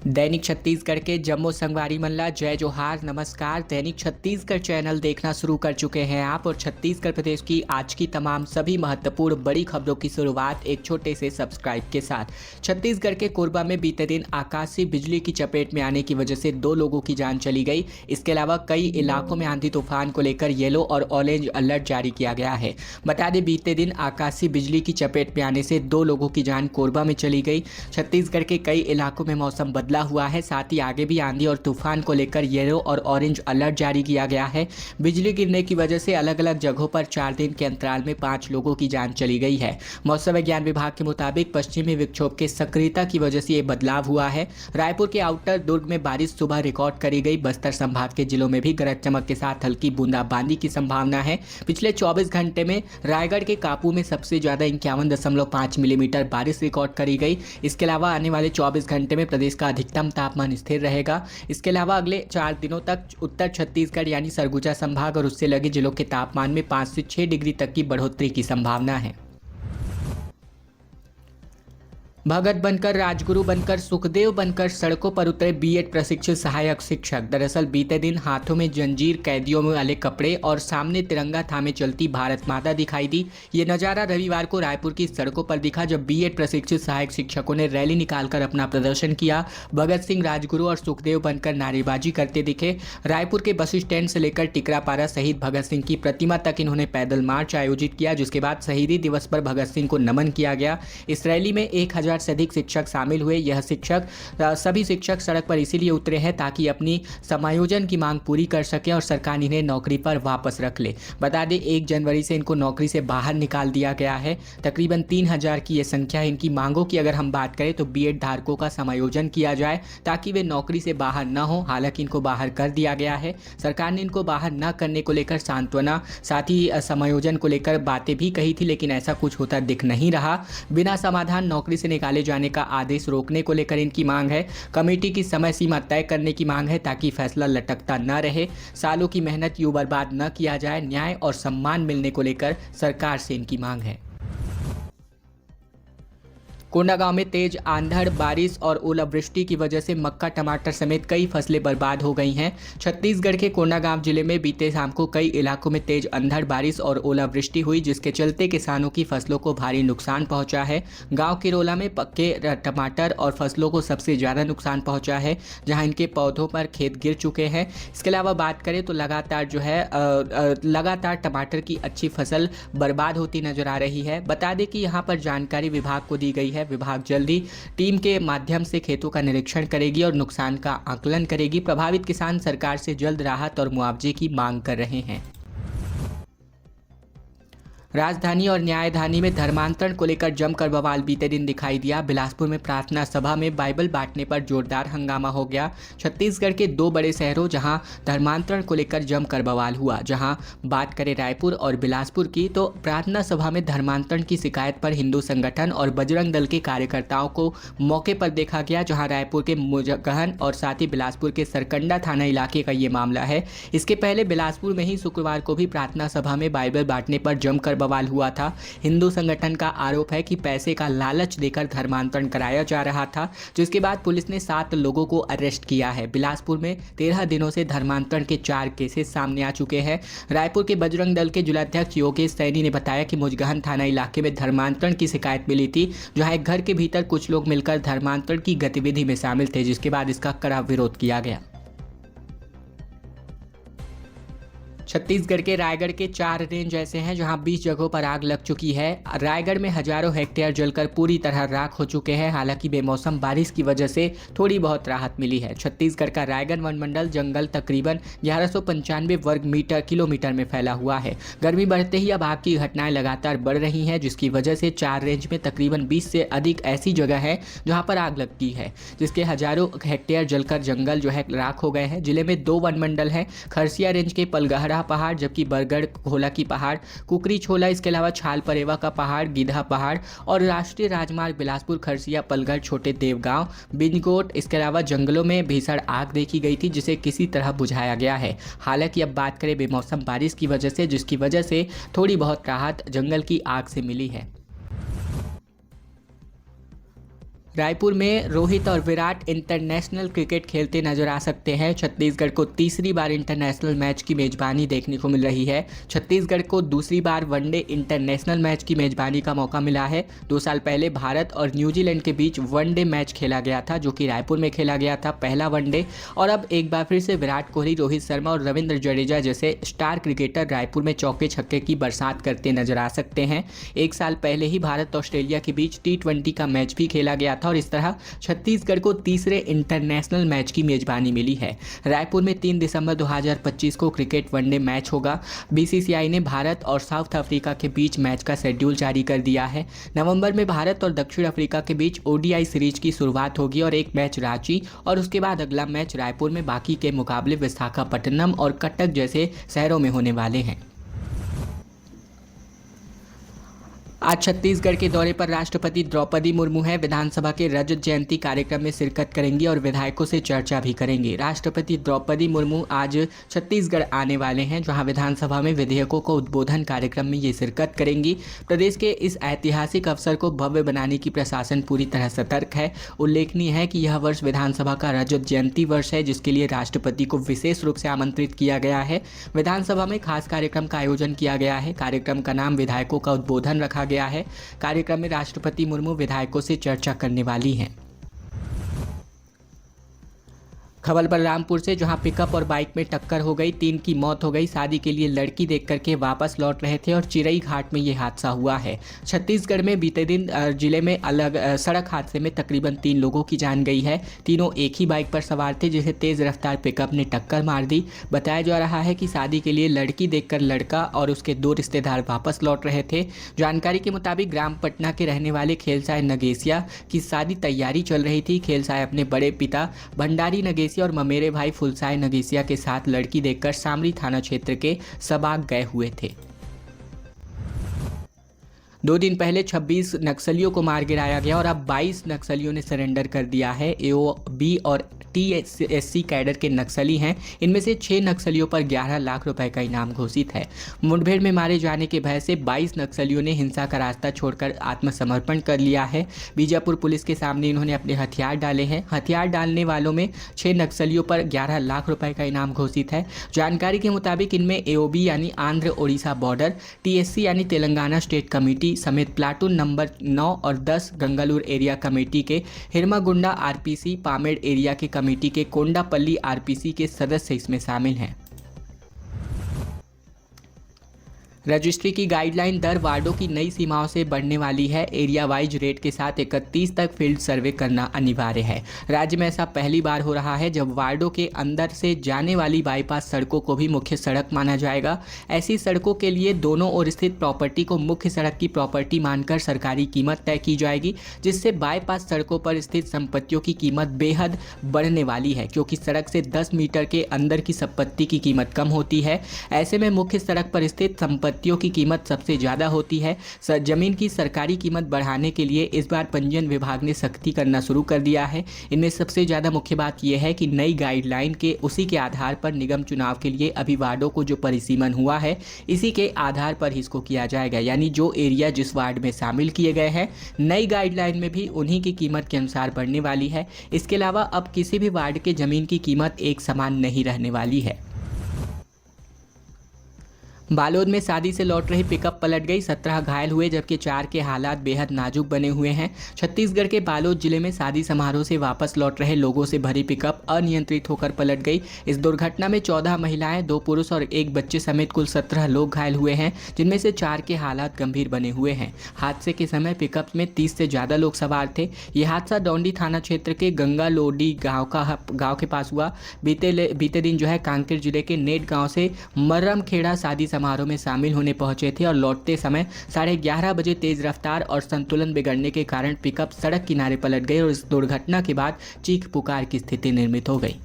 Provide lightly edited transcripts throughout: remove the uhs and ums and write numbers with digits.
दैनिक छत्तीसगढ़ के जम्मू संगवारी मल्ला जय जोहार नमस्कार। दैनिक छत्तीसगढ़ चैनल देखना शुरू कर चुके हैं आप, और छत्तीसगढ़ प्रदेश की आज की तमाम सभी महत्वपूर्ण बड़ी खबरों की शुरुआत एक छोटे से सब्सक्राइब के साथ। छत्तीसगढ़ के कोरबा में बीते दिन आकाशीय बिजली की चपेट में आने की वजह से 2 लोगों की जान चली गई। इसके अलावा कई इलाकों में आंधी तूफान को लेकर येलो और ऑरेंज अलर्ट जारी किया गया है। बता दें, बीते दिन आकाशीय बिजली की चपेट में आने से 2 लोगों की जान कोरबा में चली गई। छत्तीसगढ़ के कई इलाकों में मौसम बदला हुआ है, साथ ही आगे भी आंधी और तूफान को लेकर येलो और ऑरेंज अलर्ट जारी किया गया है। बिजली गिरने की वजह से अलग अलग जगहों पर 4 दिन के अंतराल में 5 लोगों की जान चली गई है। मौसम विज्ञान विभाग के मुताबिक पश्चिमी विक्षोभ के सक्रियता की वजह से ये बदलाव हुआ है। रायपुर के आउटर दुर्ग में बारिश सुबह रिकॉर्ड करी गई। बस्तर संभाग के जिलों में भी गरज चमक के साथ हल्की बूंदाबांदी की संभावना है। पिछले 24 घंटे में रायगढ़ के कापू में सबसे ज्यादा 51.5 मिलीमीटर बारिश रिकॉर्ड करी गई। इसके अलावा आने वाले 24 घंटे में प्रदेश का अधिकतम तापमान स्थिर रहेगा। इसके अलावा अगले 4 दिनों तक उत्तर छत्तीसगढ़ यानी सरगुजा संभाग और उससे लगे जिलों के तापमान में 5 से 6 डिग्री तक की बढ़ोतरी की संभावना है। भगत बनकर, राजगुरु बनकर, सुखदेव बनकर सड़कों पर उतरे बीएड प्रशिक्षित सहायक शिक्षक। दरअसल बीते दिन हाथों में जंजीर, कैदियों में वाले कपड़े और सामने तिरंगा थामे चलती भारत माता दिखाई दी। ये नज़ारा रविवार को रायपुर की सड़कों पर दिखा, जब बीएड प्रशिक्षित सहायक शिक्षकों ने रैली निकालकर अपना प्रदर्शन किया। भगत सिंह, राजगुरु और सुखदेव बनकर नारेबाजी करते दिखे। रायपुर के बस स्टैंड से लेकर टिकरापारा शहीद भगत सिंह की प्रतिमा तक इन्होंने पैदल मार्च आयोजित किया, जिसके बाद शहीदी दिवस पर भगत सिंह को नमन किया गया। इस रैली में 1000 से अधिक शिक्षक शामिल हुए। यह सभी शिक्षक सड़क पर इसीलिए उतरे हैं ताकि अपनी समायोजन की मांग पूरी कर सकें और सरकार इन्हें नौकरी पर वापस रख ले। बता दें, 1 जनवरी से इनको नौकरी से बाहर निकाल दिया गया है। तकरीबन 3000 की यह संख्या है। इनकी मांगों की अगर हम बात करें तो बीएड धारकों का समायोजन किया जाए ताकि वे नौकरी से बाहर न हो। हालांकि इनको बाहर कर दिया गया है। सरकार ने इनको बाहर न करने को लेकर सांत्वना, साथ ही समायोजन को लेकर बातें भी कही थी, लेकिन ऐसा कुछ होता दिख नहीं रहा। बिना समाधान नौकरी से निकाले जाने का आदेश रोकने को लेकर इनकी मांग है। कमेटी की समय सीमा तय करने की मांग है ताकि फैसला लटकता न रहे। सालों की मेहनत यूं बर्बाद न किया जाए। न्याय और सम्मान मिलने को लेकर सरकार से इनकी मांग है। कोंडागांव में तेज आंधड़ बारिश और ओलावृष्टि की वजह से मक्का, टमाटर समेत कई फसलें बर्बाद हो गई हैं। छत्तीसगढ़ के कोंडागांव जिले में बीते शाम को कई इलाकों में तेज अंधड़ बारिश और ओलावृष्टि हुई, जिसके चलते किसानों की फसलों को भारी नुकसान पहुंचा है। गांव किरोला में पक्के टमाटर और फसलों को सबसे ज़्यादा नुकसान पहुंचा है, जहां इनके पौधों पर खेत गिर चुके हैं। इसके अलावा बात करें तो लगातार टमाटर की अच्छी फसल बर्बाद होती नजर आ रही है। बता दें कि यहाँ पर जानकारी विभाग को दी गई है। विभाग जल्दी टीम के माध्यम से खेतों का निरीक्षण करेगी और नुकसान का आकलन करेगी। प्रभावित किसान सरकार से जल्द राहत और मुआवजे की मांग कर रहे हैं। राजधानी और न्यायधानी में धर्मांतरण को लेकर जमकर बवाल बीते दिन दिखाई दिया। बिलासपुर में प्रार्थना सभा में बाइबल बांटने पर जोरदार हंगामा हो गया। छत्तीसगढ़ के 2 बड़े शहरों जहां धर्मांतरण को लेकर जमकर बवाल हुआ। जहां बात करें रायपुर और बिलासपुर की, तो प्रार्थना सभा में धर्मांतरण की शिकायत पर हिंदू संगठन और बजरंग दल के कार्यकर्ताओं को मौके पर देखा गया। जहाँ रायपुर के मुजगहन और साथ ही बिलासपुर के सरकंडा थाना इलाके का ये मामला है। इसके पहले बिलासपुर में ही शुक्रवार को भी प्रार्थना सभा में बाइबल बांटने पर जमकर बवाल हुआ था। हिंदू संगठन का आरोप है कि पैसे का लालच देकर धर्मांतरण कराया जा रहा था, जिसके बाद पुलिस ने 7 लोगों को अरेस्ट किया है। बिलासपुर में 13 दिनों से धर्मांतरण के 4 केसेस सामने आ चुके हैं। रायपुर के बजरंग दल के जिलाध्यक्ष योगेश सैनी ने बताया कि मुजगहन थाना इलाके में धर्मांतरण की शिकायत मिली थी, जहां एक घर के भीतर कुछ लोग मिलकर धर्मांतरण की गतिविधि में शामिल थे, जिसके बाद इसका कड़ा विरोध किया गया। छत्तीसगढ़ के रायगढ़ के 4 रेंज ऐसे हैं जहां 20 जगहों पर आग लग चुकी है। रायगढ़ में हजारों हेक्टेयर जलकर पूरी तरह राख हो चुके हैं। हालांकि बेमौसम बारिश की वजह से थोड़ी बहुत राहत मिली है। छत्तीसगढ़ का रायगढ़ वनमंडल जंगल तकरीबन 1195 वर्ग किलोमीटर में फैला हुआ है। गर्मी बढ़ते ही अब आग की घटनाएं लगातार बढ़ रही हैं, जिसकी वजह से 4 रेंज में तकरीबन 20 से अधिक ऐसी जगह है जहाँ पर आग लगती है, जिसके हजारों हेक्टेयर जलकर जंगल जो है राख हो गए हैं। जिले में 2 वनमंडल हैं, खरसिया रेंज के पलगहरा पहाड़, जबकि बरगढ़ घोला की पहाड़, कुकरी छोला, इसके अलावा छाल परेवा का पहाड़, गिधा पहाड़ और राष्ट्रीय राजमार्ग बिलासपुर खरसिया पलगढ़ छोटे देवगांव बिंजगोट। इसके अलावा जंगलों में भीषण आग देखी गई थी, जिसे किसी तरह बुझाया गया है। हालांकि अब बात करें बेमौसम बारिश की वजह से, जिसकी वजह से थोड़ी बहुत राहत जंगल की आग से मिली है। रायपुर में रोहित और विराट इंटरनेशनल क्रिकेट खेलते नजर आ सकते हैं। छत्तीसगढ़ को तीसरी बार इंटरनेशनल मैच की मेजबानी देखने को मिल रही है। छत्तीसगढ़ को दूसरी बार वनडे इंटरनेशनल मैच की मेजबानी का मौका मिला है। 2 साल पहले भारत और न्यूजीलैंड के बीच वनडे मैच खेला गया था, जो कि रायपुर में खेला गया था, पहला वनडे। और अब एक बार फिर से विराट कोहली, रोहित शर्मा और रविंद्र जडेजा जैसे स्टार क्रिकेटर रायपुर में चौके छक्के की बरसात करते नजर आ सकते हैं। 1 साल पहले ही भारत ऑस्ट्रेलिया के बीच T20 का मैच भी खेला गया था और इस तरह छत्तीसगढ़ को तीसरे इंटरनेशनल मैच की मेजबानी मिली है। रायपुर में 3 दिसंबर 2025 को क्रिकेट वनडे मैच होगा। बीसीसीआई ने भारत और साउथ अफ्रीका के बीच मैच का शेड्यूल जारी कर दिया है। नवंबर में भारत और दक्षिण अफ्रीका के बीच ओडीआई सीरीज की शुरुआत होगी और एक मैच रांची और उसके बाद अगला मैच रायपुर में, बाकी के मुकाबले विशाखापट्टनम और कटक जैसे शहरों में होने वाले हैं। आज छत्तीसगढ़ के दौरे पर राष्ट्रपति द्रौपदी मुर्मू हैं। विधानसभा के रजत जयंती कार्यक्रम में शिरकत करेंगी और विधायकों से चर्चा भी करेंगी। राष्ट्रपति द्रौपदी मुर्मू आज छत्तीसगढ़ आने वाले हैं, जहां विधानसभा में विधेयकों को उद्बोधन कार्यक्रम में ये शिरकत करेंगी। प्रदेश के इस ऐतिहासिक अवसर को भव्य बनाने की प्रशासन पूरी तरह सतर्क है। उल्लेखनीय है कि यह वर्ष विधानसभा का रजत जयंती वर्ष है, जिसके लिए राष्ट्रपति को विशेष रूप से आमंत्रित किया गया है। विधानसभा में खास कार्यक्रम का आयोजन किया गया है। कार्यक्रम का नाम विधायकों का उद्बोधन रखा गया है। कार्यक्रम में राष्ट्रपति मुर्मू विधायकों से चर्चा करने वाली हैं। खबर बलरामपुर से, जहां पिकअप और बाइक में टक्कर हो गई, 3 की मौत हो गई। शादी के लिए लड़की देख करके वापस लौट रहे थे और चिरई घाट में ये हादसा हुआ है। छत्तीसगढ़ में बीते दिन जिले में अलग सड़क हादसे में तकरीबन 3 लोगों की जान गई है। तीनों एक ही बाइक पर सवार थे, जिसे तेज रफ्तार पिकअप ने टक्कर मार दी। बताया जा रहा है कि शादी के लिए लड़की देखकर लड़का और उसके 2 रिश्तेदार वापस लौट रहे थे। जानकारी के मुताबिक ग्राम पटना के रहने वाले खेलसाय नगेसिया की शादी तैयारी चल रही थी। खेलसाय अपने बड़े पिता भंडारी नगेसिया और ममेरे भाई फुलसाय नगेसिया के साथ लड़की देखकर सामरी थाना क्षेत्र के सबाग गए हुए थे। 2 दिन पहले 26 नक्सलियों को मार गिराया गया और अब 22 नक्सलियों ने सरेंडर कर दिया है। एओबी और टीएससी कैडर के नक्सली हैं। इनमें से 6 नक्सलियों पर 11 लाख रुपए का इनाम घोषित है। मुठभेड़ में मारे जाने के भय से 22 नक्सलियों ने हिंसा का रास्ता छोड़कर आत्मसमर्पण कर लिया है। बीजापुर पुलिस के सामने इन्होंने अपने हथियार डाले हैं। हथियार डालने वालों में 6 नक्सलियों पर 11 लाख रुपए का इनाम घोषित है। जानकारी के मुताबिक इनमें एओबी यानी आंध्र ओडिशा बॉर्डर, टीएससी यानी तेलंगाना स्टेट कमेटी समेत प्लाटून नंबर 9 और 10 गंगालूर एरिया कमेटी के, हिरमागुंडा आरपीसी, पामेड़ एरिया के कमेटी के, कोंडापल्ली आरपीसी के सदस्य इसमें शामिल हैं। रजिस्ट्री की गाइडलाइन दर वार्डों की नई सीमाओं से बढ़ने वाली है। एरिया वाइज रेट के साथ 31 तक फील्ड सर्वे करना अनिवार्य है। राज्य में ऐसा पहली बार हो रहा है जब वार्डों के अंदर से जाने वाली बाईपास सड़कों को भी मुख्य सड़क माना जाएगा। ऐसी सड़कों के लिए दोनों ओर स्थित प्रॉपर्टी को मुख्य सड़क की प्रॉपर्टी मानकर सरकारी कीमत तय की जाएगी, जिससे बाईपास सड़कों पर स्थित संपत्तियों की कीमत बेहद बढ़ने वाली है, क्योंकि सड़क से 10 मीटर के अंदर की संपत्ति की कीमत कम होती है। ऐसे में मुख्य सड़क पर स्थित संपत्तियों की कीमत सबसे ज़्यादा होती है। जमीन की सरकारी कीमत बढ़ाने के लिए इस बार पंजीयन विभाग ने सख्ती करना शुरू कर दिया है। इनमें सबसे ज़्यादा मुख्य बात यह है कि नई गाइडलाइन के उसी के आधार पर निगम चुनाव के लिए अभी वार्डों को जो परिसीमन हुआ है, इसी के आधार पर ही इसको किया जाएगा। यानी जो एरिया जिस वार्ड में शामिल किए गए हैं, नई गाइडलाइन में भी उन्हीं की कीमत के अनुसार बढ़ने वाली है। इसके अलावा अब किसी भी वार्ड के ज़मीन की कीमत एक समान नहीं रहने वाली है। बालोद में शादी से लौट रही पिकअप पलट गई, 17 घायल हुए, जबकि 4 के हालात बेहद नाजुक बने हुए हैं। छत्तीसगढ़ के बालोद जिले में शादी समारोह से वापस लौट रहे लोगों से भरी पिकअप अनियंत्रित होकर पलट गई। इस दुर्घटना में 14 महिलाएं, 2 पुरुष और 1 बच्चे समेत कुल 17 लोग घायल हुए हैं, जिनमें से 4 के हालात गंभीर बने हुए हैं। हादसे के समय पिकअप में 30 से ज़्यादा लोग सवार थे। यह हादसा डौंडी थाना क्षेत्र के गंगालोडी गाँव के पास हुआ। बीते दिन कांकेर जिले के नेट गाँव से मर्रम खेड़ा शादी समारोह में शामिल होने पहुंचे थे और लौटते समय 11:30 बजे तेज रफ्तार और संतुलन बिगड़ने के कारण पिकअप सड़क किनारे पलट गई और इस दुर्घटना के बाद चीख पुकार की स्थिति निर्मित हो गई।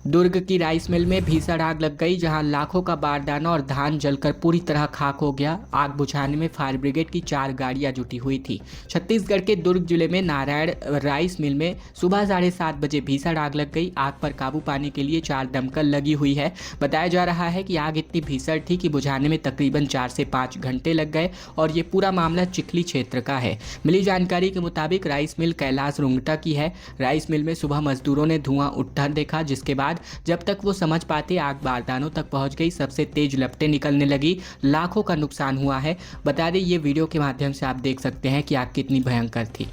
दुर्ग की राइस मिल में भीषण आग लग गई, जहां लाखों का बारदाना और धान जलकर पूरी तरह खाक हो गया। आग बुझाने में फायर ब्रिगेड की 4 गाड़ियां जुटी हुई थी। छत्तीसगढ़ के दुर्ग जिले में नारायण राइस मिल में सुबह 7:30 बजे भीषण आग लग गई। आग पर काबू पाने के लिए 4 दमकल लगी हुई है। बताया जा रहा है कि आग इतनी भीषण थी कि बुझाने में तकरीबन 4 से 5 घंटे लग गए और ये पूरा मामला चिखली क्षेत्र का है। मिली जानकारी के मुताबिक राइस मिल कैलाश रुंगटा की है। राइस मिल में सुबह मजदूरों ने धुआं उठता देखा, जिसके बाद जब तक वो समझ पाते आग बारदानों तक पहुंच गई। सबसे तेज लपटें निकलने लगी, लाखों का नुकसान हुआ है। बता दें, ये वीडियो के माध्यम से आप देख सकते हैं कि आग कितनी भयंकर थी।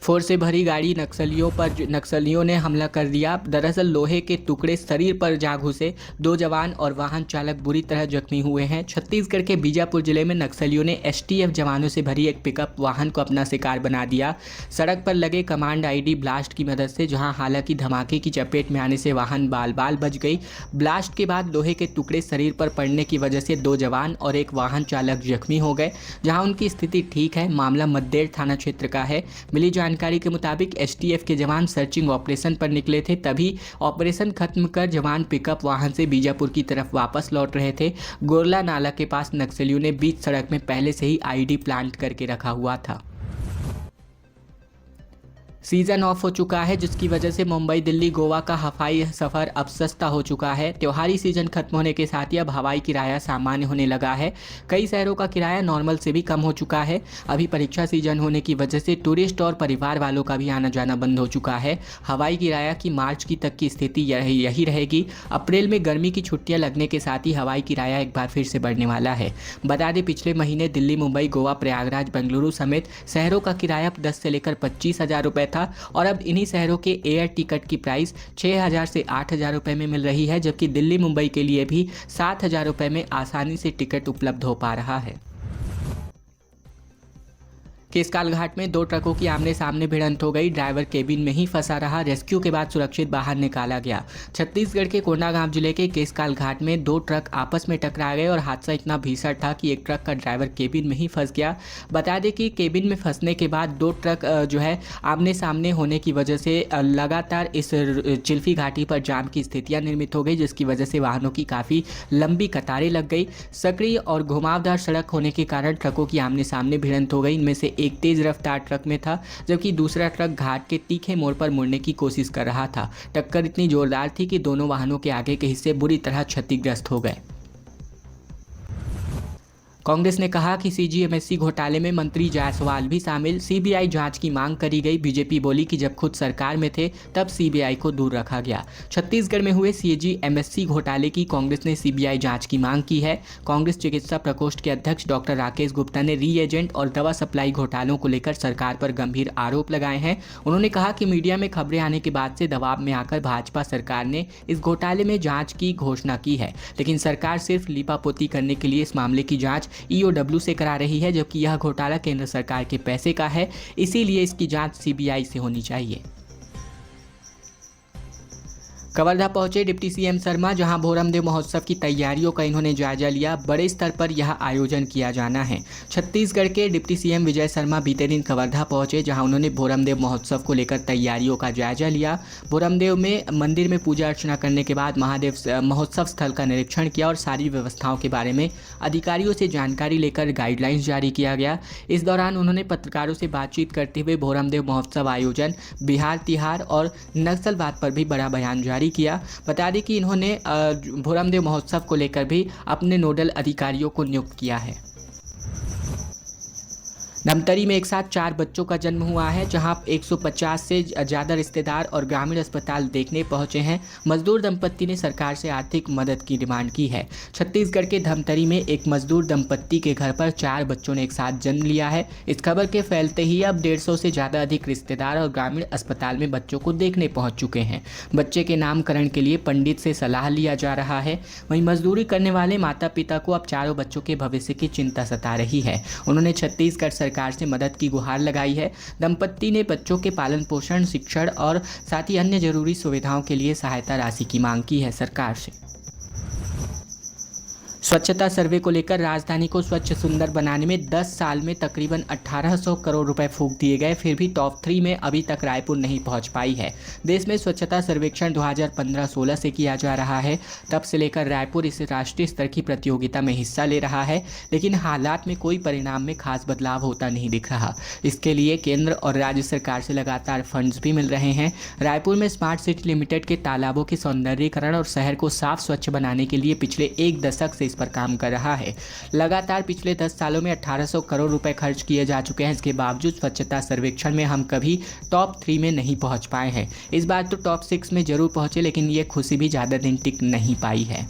फोर्स से भरी गाड़ी नक्सलियों ने हमला कर दिया। दरअसल लोहे के टुकड़े शरीर पर जा घुसे। 2 जवान और वाहन चालक बुरी तरह जख्मी हुए हैं। छत्तीसगढ़ के बीजापुर जिले में नक्सलियों ने एसटीएफ जवानों से भरी एक पिकअप वाहन को अपना शिकार बना दिया। सड़क पर लगे कमांड आईडी ब्लास्ट की मदद से, जहां हालांकि धमाके की चपेट में आने से वाहन बाल बाल बच गई। ब्लास्ट के बाद लोहे के टुकड़े शरीर पर पड़ने की वजह से 2 जवान और एक वाहन चालक जख्मी हो गए, जहां उनकी स्थिति ठीक है। मामला मद्देड़ थाना क्षेत्र का है। मिली जानकारी के मुताबिक एसटीएफ के जवान सर्चिंग ऑपरेशन पर निकले थे। तभी ऑपरेशन खत्म कर जवान पिकअप वाहन से बीजापुर की तरफ वापस लौट रहे थे। गोरला नाला के पास नक्सलियों ने बीच सड़क में पहले से ही आईडी प्लांट करके रखा हुआ था। सीज़न ऑफ हो चुका है, जिसकी वजह से मुंबई, दिल्ली, गोवा का हवाई सफ़र अब सस्ता हो चुका है। त्योहारी सीजन खत्म होने के साथ ही अब हवाई किराया सामान्य होने लगा है। कई शहरों का किराया नॉर्मल से भी कम हो चुका है। अभी परीक्षा सीजन होने की वजह से टूरिस्ट और परिवार वालों का भी आना जाना बंद हो चुका है। हवाई किराया की मार्च की तक की स्थिति यही रहेगी। अप्रैल में गर्मी की छुट्टियाँ लगने के साथ ही हवाई किराया एक बार फिर से बढ़ने वाला है। बता दें, पिछले महीने दिल्ली, मुंबई, गोवा, प्रयागराज, बेंगलुरु समेत शहरों का किराया 10 से लेकर 25,000 रुपये था और अब इन्हीं शहरों के एयर टिकट की प्राइस 6,000 से 8,000 रुपये में मिल रही है, जबकि दिल्ली, मुंबई के लिए भी 7,000 रुपये में आसानी से टिकट उपलब्ध हो पा रहा है। केसकाल घाट में 2 ट्रकों की आमने सामने भिड़ंत हो गई। ड्राइवर केबिन में ही फंसा रहा। रेस्क्यू के बाद सुरक्षित बाहर निकाला गया। छत्तीसगढ़ के कोंडागांव जिले के केसकाल घाट में 2 ट्रक आपस में टकरा गए और हादसा इतना भीषण था कि एक ट्रक का ड्राइवर केबिन में ही फंस गया। बता दें कि केबिन में फंसने के बाद 2 ट्रक आमने सामने होने की वजह से लगातार इस चिल्फी घाटी पर जाम की स्थितियाँ निर्मित हो गई, जिसकी वजह से वाहनों की काफ़ी लंबी कतारें लग गई। सक्रिय और घुमावदार सड़क होने के कारण ट्रकों की आमने सामने भिड़ंत हो गई। इनमें से एक तेज रफ्तार ट्रक में था, जबकि दूसरा ट्रक घाट के तीखे मोड़ पर मुड़ने की कोशिश कर रहा था। टक्कर इतनी जोरदार थी कि दोनों वाहनों के आगे के हिस्से बुरी तरह क्षतिग्रस्त हो गए। कांग्रेस ने कहा कि सीजीएमएससी घोटाले में मंत्री जायसवाल भी शामिल। सीबीआई जांच की मांग करी गई। बीजेपी बोली कि जब खुद सरकार में थे तब सीबीआई को दूर रखा गया। छत्तीसगढ़ में हुए सीजीएमएससी घोटाले की कांग्रेस ने सीबीआई जांच की मांग की है। कांग्रेस चिकित्सा प्रकोष्ठ के अध्यक्ष डॉक्टर राकेश गुप्ता ने रीएजेंट और दवा सप्लाई घोटालों को लेकर सरकार पर गंभीर आरोप लगाए हैं। उन्होंने कहा कि मीडिया में खबरें आने के बाद से दबाव में आकर भाजपा सरकार ने इस घोटाले में जांच की घोषणा की है, लेकिन सरकार सिर्फ लीपापोती करने के लिए इस मामले की जांच ईओडब्ल्यू से करा रही है, जबकि यह घोटाला केंद्र सरकार के पैसे का है। इसीलिए इसकी जांच सीबीआई से होनी चाहिए। कवर्धा पहुंचे डिप्टी सीएम शर्मा, जहां भोरमदेव महोत्सव की तैयारियों का इन्होंने जायजा लिया। बड़े स्तर पर यह आयोजन किया जाना है। छत्तीसगढ़ के डिप्टी सीएम विजय शर्मा बीते दिन कवर्धा पहुंचे, जहां उन्होंने भोरमदेव महोत्सव को लेकर तैयारियों का जायजा लिया। भोरमदेव में मंदिर में पूजा अर्चना करने के बाद महादेव महोत्सव स्थल का निरीक्षण किया और सारी व्यवस्थाओं के बारे में अधिकारियों से जानकारी लेकर गाइडलाइंस जारी किया गया। इस दौरान उन्होंने पत्रकारों से बातचीत करते हुए भोरमदेव महोत्सव आयोजन, बिहार तिहार और नक्सलवाद पर भी बड़ा बयान जारी किया। बता दें कि इन्होंने भोरमदेव महोत्सव को लेकर भी अपने नोडल अधिकारियों को नियुक्त किया है। धमतरी में एक साथ 4 बच्चों का जन्म हुआ है, जहां 150 से ज़्यादा रिश्तेदार और ग्रामीण अस्पताल देखने पहुंचे हैं। मजदूर दंपत्ति ने सरकार से आर्थिक मदद की डिमांड की है। छत्तीसगढ़ के धमतरी में एक मजदूर दंपत्ति के घर पर 4 बच्चों ने एक साथ जन्म लिया है। इस खबर के फैलते ही अब 150 से ज़्यादा अधिक रिश्तेदार और ग्रामीण अस्पताल में बच्चों को देखने पहुँच चुके हैं। बच्चे के नामकरण के लिए पंडित से सलाह लिया जा रहा है। वहीं मजदूरी करने वाले माता पिता को अब चारों बच्चों के भविष्य की चिंता सता रही है। उन्होंने छत्तीसगढ़ सरकार से मदद की गुहार लगाई है। दंपत्ति ने बच्चों के पालन पोषण, शिक्षण और साथ ही अन्य जरूरी सुविधाओं के लिए सहायता राशि की मांग की है सरकार से। स्वच्छता सर्वे को लेकर राजधानी को स्वच्छ सुंदर बनाने में 10 साल में तकरीबन 1800 करोड़ रुपए फूंक दिए गए, फिर भी टॉप 3 में अभी तक रायपुर नहीं पहुंच पाई है। देश में स्वच्छता सर्वेक्षण 2015-16 से किया जा रहा है, तब से लेकर रायपुर इस राष्ट्रीय स्तर की प्रतियोगिता में हिस्सा ले रहा है, लेकिन हालात में कोई परिणाम में खास बदलाव होता नहीं दिख रहा। इसके लिए केंद्र और राज्य सरकार से लगातार फंड्स भी मिल रहे हैं। रायपुर में स्मार्ट सिटी लिमिटेड के तालाबों के सौंदर्यीकरण और शहर को साफ स्वच्छ बनाने के लिए पिछले एक दशक से इस पर काम कर रहा है। लगातार पिछले 10 सालों में 1800 करोड़ रुपए खर्च किए जा चुके हैं। इसके बावजूद स्वच्छता सर्वेक्षण में हम कभी टॉप 3 में नहीं पहुंच पाए हैं। इस बार तो टॉप 6 में जरूर पहुंचे, लेकिन ये खुशी भी ज़्यादा दिन टिक नहीं पाई है।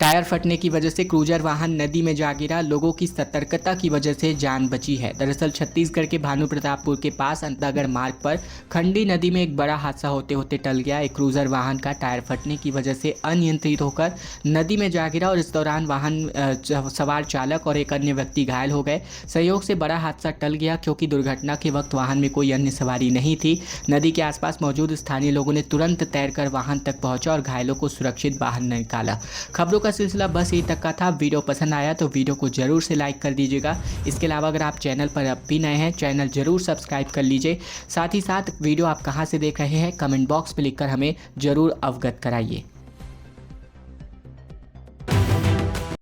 टायर फटने की वजह से क्रूजर वाहन नदी में जा गिरा, लोगों की सतर्कता की वजह से जान बची है। दरअसल छत्तीसगढ़ के भानु प्रतापपुर के पास अंतागढ़ मार्ग पर खंडी नदी में एक बड़ा हादसा होते होते टल गया। एक क्रूजर वाहन का टायर फटने की वजह से अनियंत्रित होकर नदी में जा गिरा और इस दौरान वाहन सवार चालक और एक अन्य व्यक्ति घायल हो गए। संयोग से बड़ा हादसा टल गया, क्योंकि दुर्घटना के वक्त वाहन में कोई अन्य सवारी नहीं थी। नदी के आसपास मौजूद स्थानीय लोगों ने तुरंत तैरकर वाहन तक पहुंचा और घायलों को सुरक्षित बाहर निकाला। खबरों का सिलसिला बस यही तक का था। वीडियो पसंद आया तो वीडियो को जरूर से लाइक कर दीजिएगा। इसके अलावा अगर आप चैनल पर अब भी नए हैं, चैनल जरूर सब्सक्राइब कर लीजिए। साथ ही साथ वीडियो आप कहां से देख रहे हैं कमेंट बॉक्स में लिखकर हमें जरूर अवगत कराइए।